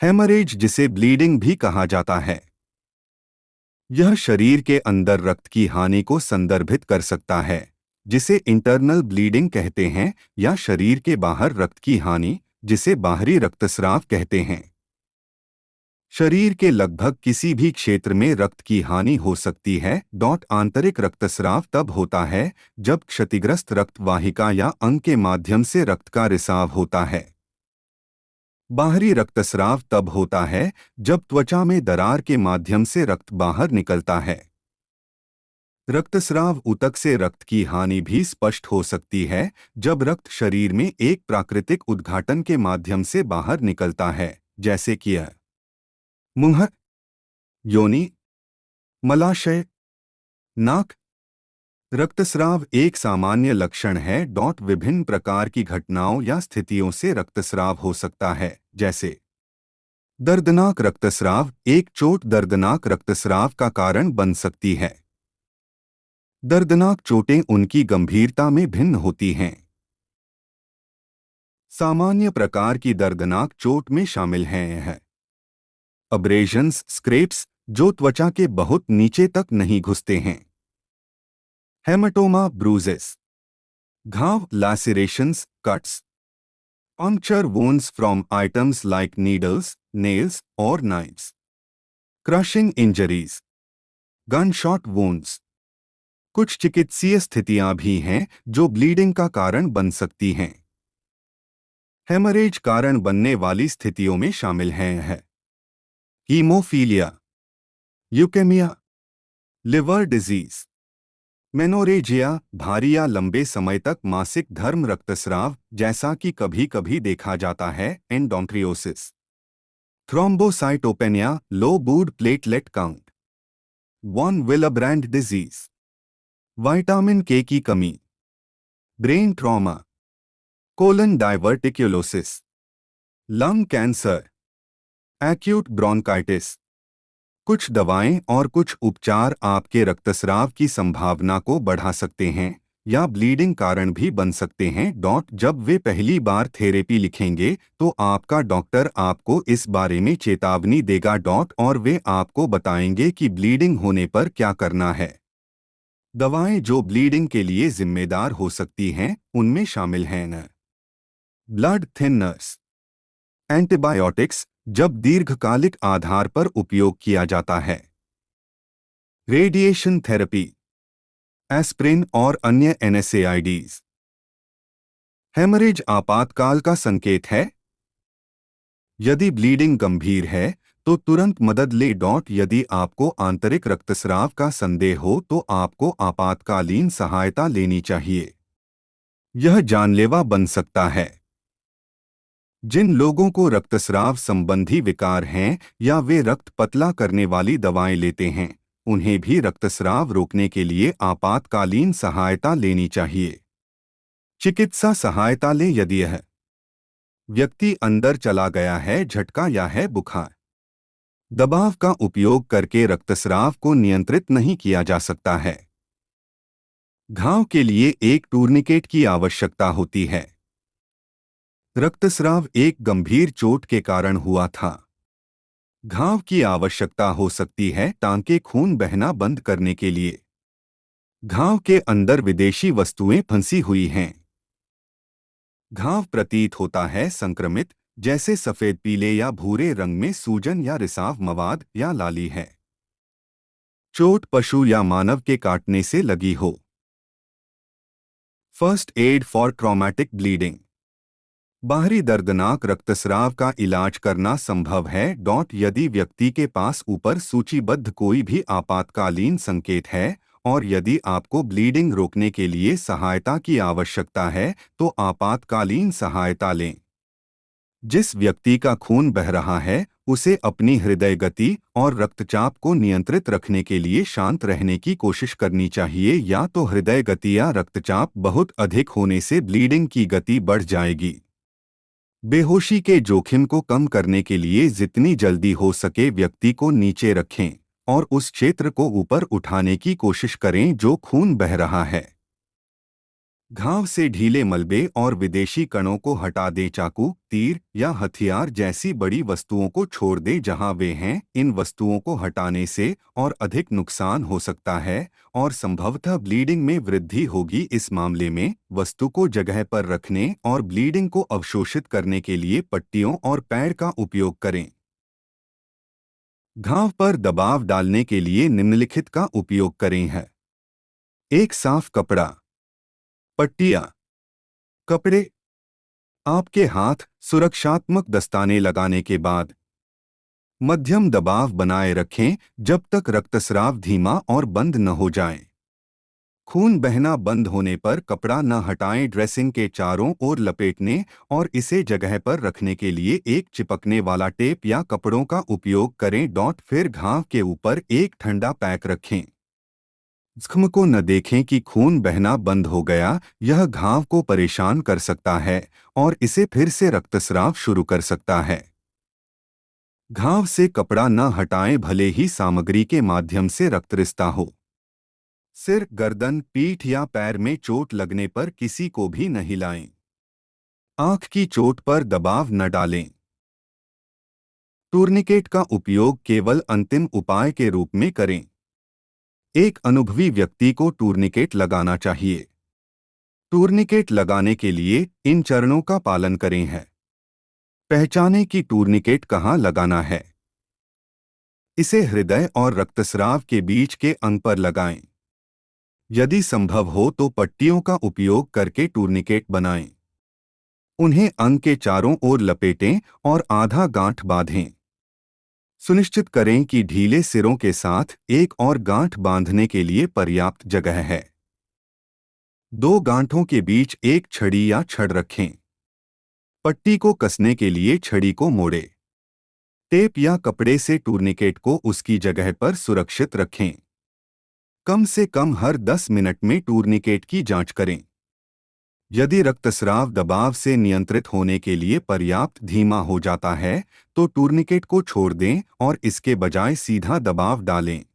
Haemorrhage, जिसे bleeding भी कहा जाता है, यह शरीर के अंदर रक्त की हानि को संदर्भित कर सकता है, जिसे इंटरनल ब्लीडिंग कहते हैं, या शरीर के बाहर रक्त की हानि, जिसे बाहरी रक्तस्राव कहते हैं। शरीर के लगभग किसी भी क्षेत्र में रक्त की हानि हो सकती है। आंतरिक रक्तस्राव तब होता है जब क्षतिग्रस्त रक्त वाहिका या अंग के माध्यम से रक्त का रिसाव होता है। बाहरी रक्तस्राव तब होता है जब त्वचा में दरार के माध्यम से रक्त बाहर निकलता है। रक्तस्राव ऊतक से रक्त की हानि भी स्पष्ट हो सकती है जब रक्त शरीर में एक प्राकृतिक उद्घाटन के माध्यम से बाहर निकलता है, जैसे कि मुंह, योनि, मलाशय, नाक। रक्तस्राव एक सामान्य लक्षण है। विभिन्न प्रकार की घटनाओं या स्थितियों से रक्तस्राव हो सकता है, जैसे दर्दनाक रक्तस्राव। एक चोट दर्दनाक रक्तस्राव का कारण बन सकती है। दर्दनाक चोटें उनकी गंभीरता में भिन्न होती हैं। सामान्य प्रकार की दर्दनाक चोट में शामिल हैं अब्रेजन्स, स्क्रैप्स, जो त्वचा के बहुत नीचे तक नहीं घुसते हैं। हेमाटोमा, ब्रूजेस, घाव, लैसेरेशंस, cuts. Puncture wounds from items like needles, nails, or knives. Crushing injuries. Gunshot wounds. कुछ चिकित्सीय स्थितियां भी हैं जो ब्लीडिंग का कारण बन सकती हैं। हेमरेज कारण बनने वाली स्थितियों में शामिल हैं haemophilia, leukaemia, liver disease, menorrhagia, भारी या लंबे समय तक मासिक धर्म रक्तस्राव, जैसा कि कभी-कभी देखा जाता है, endometriosis, thrombocytopenia, low blood platelet count, von Willebrand disease, vitamin K की कमी, brain trauma, colon diverticulosis, lung cancer, acute bronchitis. कुछ दवाएं और कुछ उपचार आपके रक्तस्राव की संभावना को बढ़ा सकते हैं या ब्लीडिंग कारण भी बन सकते हैं। जब वे पहली बार थेरेपी लिखेंगे तो आपका डॉक्टर आपको इस बारे में चेतावनी देगा और वे आपको बताएंगे कि ब्लीडिंग होने पर क्या करना है। दवाएं जो ब्लीडिंग के लिए जिम्मेदार हो सकती हैं उनमें शामिल हैं ब्लड थिनर्स, एंटीबायोटिक्स, जब दीर्घकालिक आधार पर उपयोग किया जाता है, रेडिएशन थेरेपी, एस्प्रिन और अन्य एनएसएआईडीज। हेमरेज आपातकाल का संकेत है। यदि ब्लीडिंग गंभीर है तो तुरंत मदद ले। यदि आपको आंतरिक रक्तस्राव का संदेह हो तो आपको आपातकालीन सहायता लेनी चाहिए। यह जानलेवा बन सकता है। जिन लोगों को रक्तस्राव संबंधी विकार हैं या वे रक्त पतला करने वाली दवाएं लेते हैं, उन्हें भी रक्तस्राव रोकने के लिए आपातकालीन सहायता लेनी चाहिए। चिकित्सा सहायता लें यदि यह व्यक्ति अंदर चला गया है, झटका या है बुखार। दबाव का उपयोग करके रक्तस्राव को नियंत्रित नहीं किया जा सकता है। घाव के लिए एक टूर्निकेट की आवश्यकता होती है। रक्तस्राव एक गंभीर चोट के कारण हुआ था। घाव की आवश्यकता हो सकती है ताकि खून बहना बंद करने के लिए। घाव के अंदर विदेशी वस्तुएं फंसी हुई हैं। घाव प्रतीत होता है संक्रमित, जैसे सफेद, पीले या भूरे रंग में सूजन या रिसाव मवाद या लाली है। चोट पशु या मानव के काटने से लगी हो। First aid for traumatic bleeding. बाहरी दर्दनाक रक्तस्राव का इलाज करना संभव है। यदि व्यक्ति के पास ऊपर सूचीबद्ध कोई भी आपातकालीन संकेत है और यदि आपको ब्लीडिंग रोकने के लिए सहायता की आवश्यकता है तो आपातकालीन सहायता लें। जिस व्यक्ति का खून बह रहा है उसे अपनी हृदय गति और रक्तचाप को नियंत्रित रखने के लिए शांत रहने की कोशिश करनी चाहिए, या तो हृदय गति या रक्तचाप बहुत अधिक होने से ब्लीडिंग की गति बढ़ जाएगी। बेहोशी के जोखिम को कम करने के लिए जितनी जल्दी हो सके व्यक्ति को नीचे रखें और उस क्षेत्र को ऊपर उठाने की कोशिश करें जो खून बह रहा है। घाव से ढीले मलबे और विदेशी कणों को हटा दे। चाकू, तीर या हथियार जैसी बड़ी वस्तुओं को छोड़ दे जहां वे हैं। इन वस्तुओं को हटाने से और अधिक नुकसान हो सकता है और संभवतः ब्लीडिंग में वृद्धि होगी। इस मामले में वस्तु को जगह पर रखने और ब्लीडिंग को अवशोषित करने के लिए पट्टियों और पैड का उपयोग करें। घाव पर दबाव डालने के लिए निम्नलिखित का उपयोग करें है। एक साफ कपड़ा, पट्टियां, कपड़े। आपके हाथ सुरक्षात्मक दस्ताने लगाने के बाद मध्यम दबाव बनाए रखें जब तक रक्तस्राव धीमा और बंद न हो जाए। खून बहना बंद होने पर कपड़ा न हटाएं। ड्रेसिंग के चारों ओर लपेटने और इसे जगह पर रखने के लिए एक चिपकने वाला टेप या कपड़ों का उपयोग करें। फिर घाव के ऊपर एक ठंडा पैक रखें। जख्म को न देखें कि खून बहना बंद हो गया। यह घाव को परेशान कर सकता है और इसे फिर से रक्तस्राव शुरू कर सकता है। घाव से कपड़ा न हटाएं भले ही सामग्री के माध्यम से रक्त रिसता हो। सिर, गर्दन, पीठ या पैर में चोट लगने पर किसी को भी न हिलाएं। आंख की चोट पर दबाव न डालें। टूर्निकेट का उपयोग केवल अंतिम उपाय के रूप में करें। एक अनुभवी व्यक्ति को टूर्निकेट लगाना चाहिए। टूर्निकेट लगाने के लिए इन चरणों का पालन करें है। पहचानें कि टूर्निकेट कहाँ लगाना है। इसे हृदय और रक्तस्राव के बीच के अंग पर लगाएं। यदि संभव हो तो पट्टियों का उपयोग करके टूर्निकेट बनाएं। उन्हें अंग के चारों ओर लपेटें और आधा गांठ बांधें। सुनिश्चित करें कि ढीले सिरों के साथ एक और गांठ बांधने के लिए पर्याप्त जगह है। दो गांठों के बीच एक छड़ी या छड़ रखें। पट्टी को कसने के लिए छड़ी को मोड़ें। टेप या कपड़े से टूर्निकेट को उसकी जगह पर सुरक्षित रखें। कम से कम हर 10 मिनट में टूर्निकेट की जांच करें। यदि रक्तस्राव दबाव से नियंत्रित होने के लिए पर्याप्त धीमा हो जाता है तो टूर्निकेट को छोड़ दें और इसके बजाय सीधा दबाव डालें।